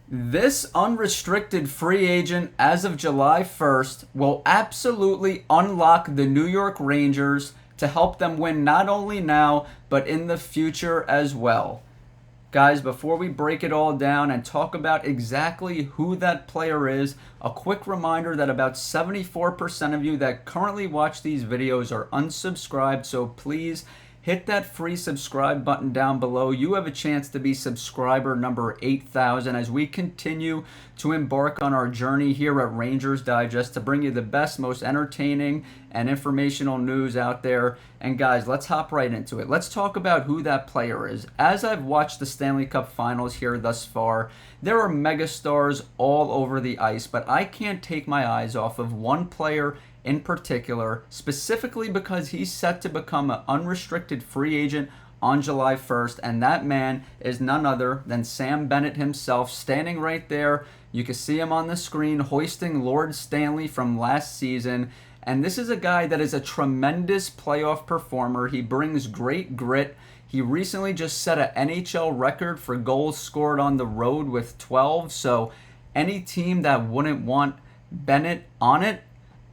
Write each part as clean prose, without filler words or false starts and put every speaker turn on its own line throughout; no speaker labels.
This unrestricted free agent as of July 1st will absolutely unlock the New York Rangers to help them win not only now, but in the future as well. Guys, before we break it all down and talk about exactly who that player is, a quick reminder that about 74% of you that currently watch these videos are unsubscribed, so please hit that free subscribe button down below. You have a chance to be subscriber number 8,000 as we continue to embark on our journey here at Rangers Digest to bring you the best, most entertaining and informational news out there. And guys, let's hop right into it. Let's talk about who that player is. As I've watched the Stanley Cup Finals here thus far, there are megastars all over the ice, but I can't take my eyes off of one player in particular, specifically because he's set to become an unrestricted free agent on July 1st, and that man is none other than Sam Bennett himself, standing right there. You can see him on the screen hoisting Lord Stanley from last season, and this is a guy that is a tremendous playoff performer. He brings great grit. He recently just set an NHL record for goals scored on the road with 12, so any team that wouldn't want Bennett on it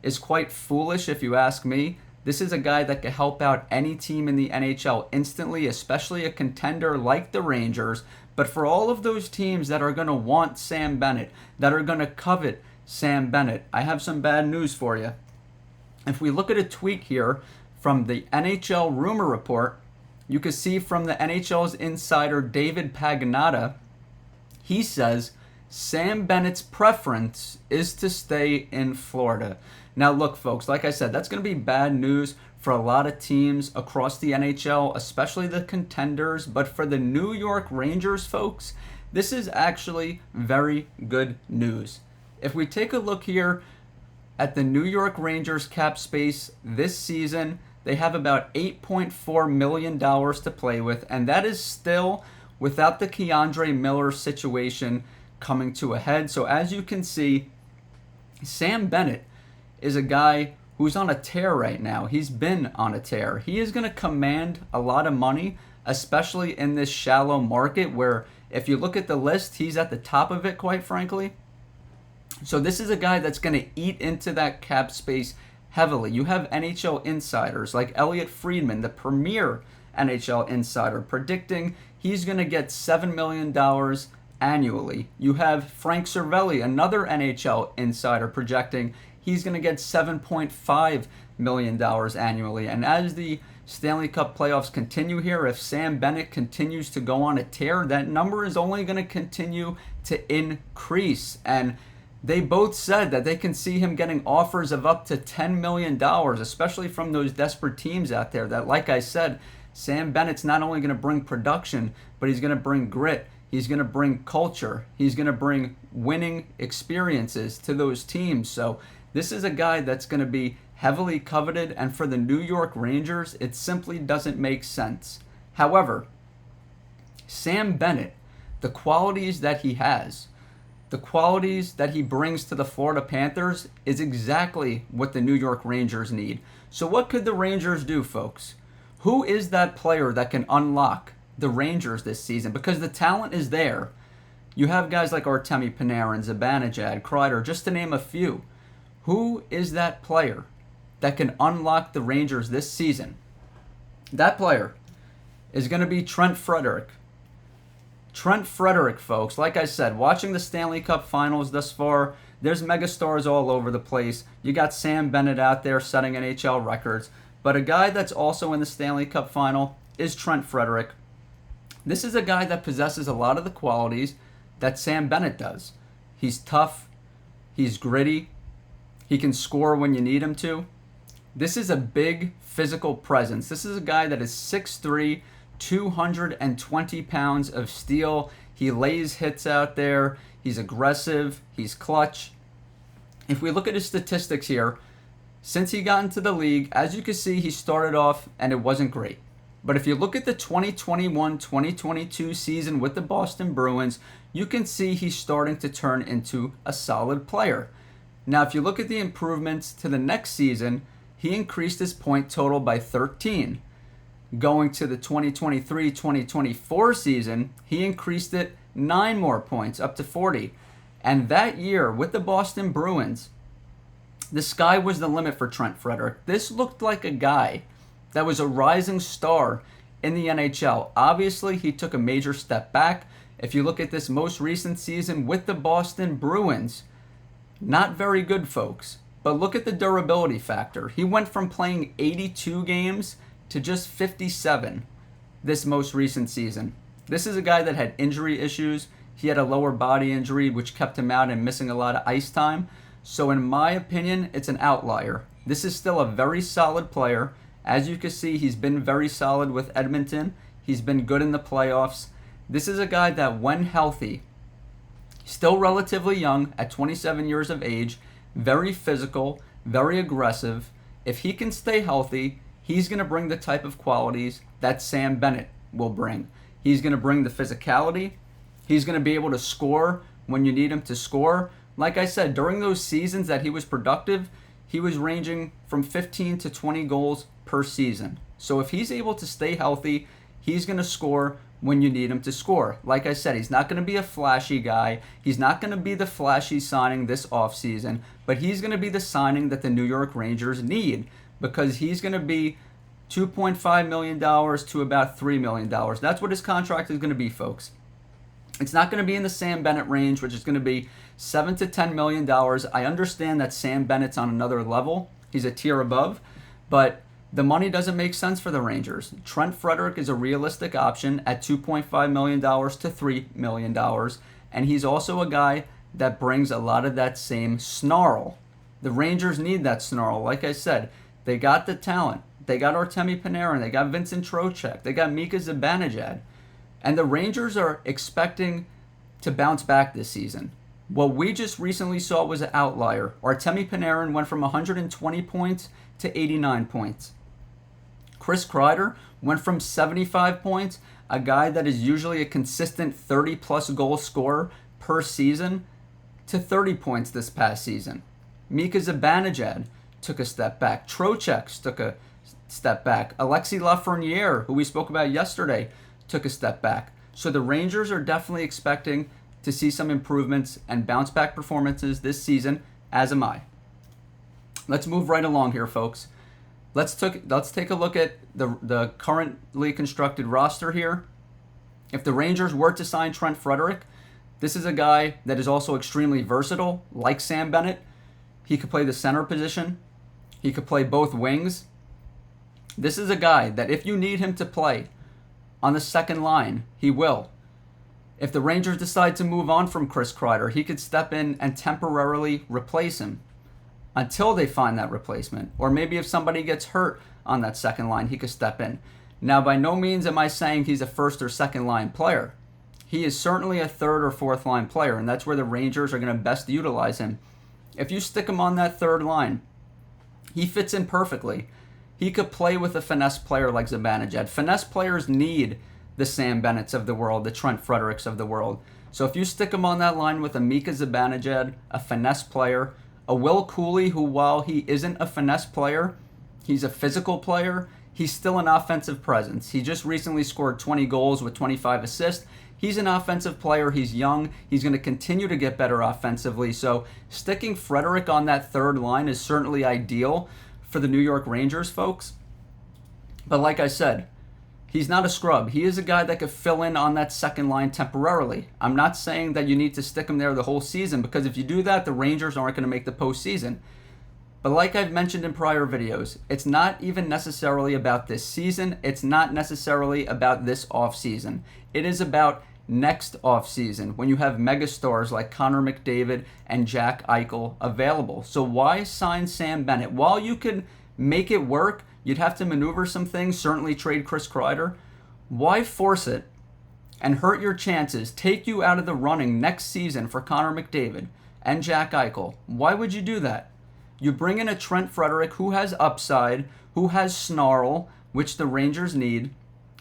is quite foolish if you ask me. This is a guy that can help out any team in the NHL instantly, especially a contender like the Rangers. But for all of those teams that are going to want Sam Bennett, that are going to covet Sam Bennett, I have some bad news for you. If we look at a tweet here from the NHL Rumor Report, you can see from the NHL's insider David Pagnotta, he says Sam Bennett's preference is to stay in Florida. Now look, folks, like I said, that's going to be bad news for a lot of teams across the NHL, especially the contenders. But for the New York Rangers, folks, this is actually very good news. If we take a look here at the New York Rangers cap space this season, they have about $8.4 million to play with, and that is still without the Keandre Miller situation coming to a head. So as you can see, Sam Bennett is a guy who's on a tear right now. He's been on a tear. He is going to command a lot of money, especially in this shallow market where if you look at the list, he's at the top of it, quite frankly. So this is a guy that's going to eat into that cap space heavily. You have NHL insiders like Elliot Friedman, the premier NHL insider, predicting he's going to get $7 million annually. You have Frank Cervelli, another NHL insider, projecting he's going to get $7.5 million annually. And as the Stanley Cup playoffs continue here, if Sam Bennett continues to go on a tear, that number is only going to continue to increase. And they both said that they can see him getting offers of up to $10 million, especially from those desperate teams out there that, like I said, Sam Bennett's not only going to bring production, but he's going to bring grit. He's going to bring culture. He's going to bring winning experiences to those teams. So this is a guy that's going to be heavily coveted, and for the New York Rangers, it simply doesn't make sense. However, Sam Bennett, the qualities that he has, the qualities that he brings to the Florida Panthers is exactly what the New York Rangers need. So what could the Rangers do, folks? Who is that player that can unlock the Rangers this season? Because the talent is there. You have guys like Artemi Panarin, Zibanejad, Kreider, just to name a few. Who is that player that can unlock the Rangers this season? That player is going to be Trent Frederick. Trent Frederick, folks, like I said, watching the Stanley Cup Finals thus far, there's megastars all over the place. You got Sam Bennett out there setting NHL records. But a guy that's also in the Stanley Cup Final is Trent Frederick. This is a guy that possesses a lot of the qualities that Sam Bennett does. He's tough. He's gritty. He can score when you need him to. This is a big physical presence. This is a guy that is 6'3", 220 pounds of steel. He lays hits out there. He's aggressive. He's clutch. If we look at his statistics here, since he got into the league, as you can see, he started off and it wasn't great. But if you look at the 2021-2022 season with the Boston Bruins, you can see he's starting to turn into a solid player. Now, if you look at the improvements to the next season, he increased his point total by 13. Going to the 2023-2024 season, he increased it 9 more points, up to 40. And that year with the Boston Bruins, the sky was the limit for Trent Frederick. This looked like a guy that was a rising star in the NHL. Obviously, he took a major step back. If you look at this most recent season with the Boston Bruins, not very good, folks. But look at the durability factor. He went from playing 82 games to just 57 this most recent season. This is a guy that had injury issues. He had a lower body injury, which kept him out and missing a lot of ice time. So in my opinion, it's an outlier. This is still a very solid player. As you can see, he's been very solid with Edmonton. He's been good in the playoffs. This is a guy that, when healthy, still relatively young at 27 years of age, very physical, very aggressive. If he can stay healthy, he's going to bring the type of qualities that Sam Bennett will bring. He's going to bring the physicality. He's going to be able to score when you need him to score. Like I said, during those seasons that he was productive, he was ranging from 15 to 20 goals per season. So if he's able to stay healthy, he's going to score when you need him to score. Like I said, he's not going to be a flashy guy. He's not going to be the flashy signing this offseason, but he's going to be the signing that the New York Rangers need, because he's going to be $2.5 million to about $3 million. That's what his contract is going to be, folks. It's not going to be in the Sam Bennett range, which is going to be $7 to $10 million. I understand that Sam Bennett's on another level. He's a tier above, but the money doesn't make sense for the Rangers. Trent Frederick is a realistic option at $2.5 million to $3 million, and he's also a guy that brings a lot of that same snarl. The Rangers need that snarl. Like I said, they got the talent. They got Artemi Panarin. They got Vincent Trocheck. They got Mika Zibanejad. And the Rangers are expecting to bounce back this season. What we just recently saw was an outlier. Artemi Panarin went from 120 points to 89 points. Chris Kreider went from 75 points, a guy that is usually a consistent 30-plus goal scorer per season, to 30 points this past season. Mika Zibanejad took a step back. Trocheck took a step back. Alexis Lafreniere, who we spoke about yesterday, took a step back. So the Rangers are definitely expecting to see some improvements and bounce back performances this season, as am I. Let's move right along here, folks. Let's take a look at the currently constructed roster here. If the Rangers were to sign Trent Frederick, this is a guy that is also extremely versatile, like Sam Bennett. He could play the center position. He could play both wings. This is a guy that if you need him to play on the second line, he will. If the Rangers decide to move on from Chris Kreider, he could step in and temporarily replace him until they find that replacement. Or maybe if somebody gets hurt on that second line, he could step in. Now, by no means am I saying he's a first or second line player. He is certainly a third or fourth line player, and that's where the Rangers are going to best utilize him. If you stick him on that third line, he fits in perfectly. He could play with a finesse player like Zibanejad. Finesse players need the Sam Bennetts of the world, the Trent Fredericks of the world. So if you stick him on that line with a Mika Zibanejad, a finesse player, a Will Cooley, who while he isn't a finesse player, he's a physical player, he's still an offensive presence. He just recently scored 20 goals with 25 assists. He's an offensive player. He's young. He's going to continue to get better offensively. So sticking Frederick on that third line is certainly ideal for the New York Rangers, folks. But like I said, he's not a scrub. He is a guy that could fill in on that second line temporarily. I'm not saying that you need to stick him there the whole season, because if you do that, the Rangers aren't going to make the postseason. But like I've mentioned in prior videos, it's not even necessarily about this season. It's not necessarily about this offseason. It is about next offseason when you have megastars like Connor McDavid and Jack Eichel available. So why sign Sam Bennett? While you can make it work, you'd have to maneuver some things, certainly trade Chris Kreider. Why force it and hurt your chances, take you out of the running next season for Connor McDavid and Jack Eichel? Why would you do that? You bring in a Trent Frederick who has upside, who has snarl, which the Rangers need,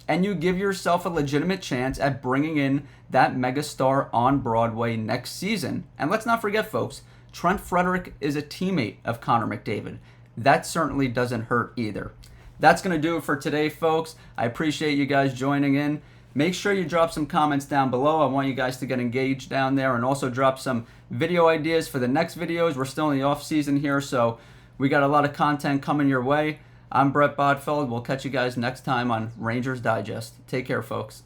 and you give yourself a legitimate chance at bringing in that megastar on Broadway next season. And let's not forget, folks, Trent Frederick is a teammate of Connor McDavid. That certainly doesn't hurt either. That's going to do it for today, folks. I appreciate you guys joining in. Make sure you drop some comments down below. I want you guys to get engaged down there, and also drop some video ideas for the next videos. We're still in the off season here, so we got a lot of content coming your way. I'm Bret Botfeld. We'll catch you guys next time on Rangers Digest. Take care, folks.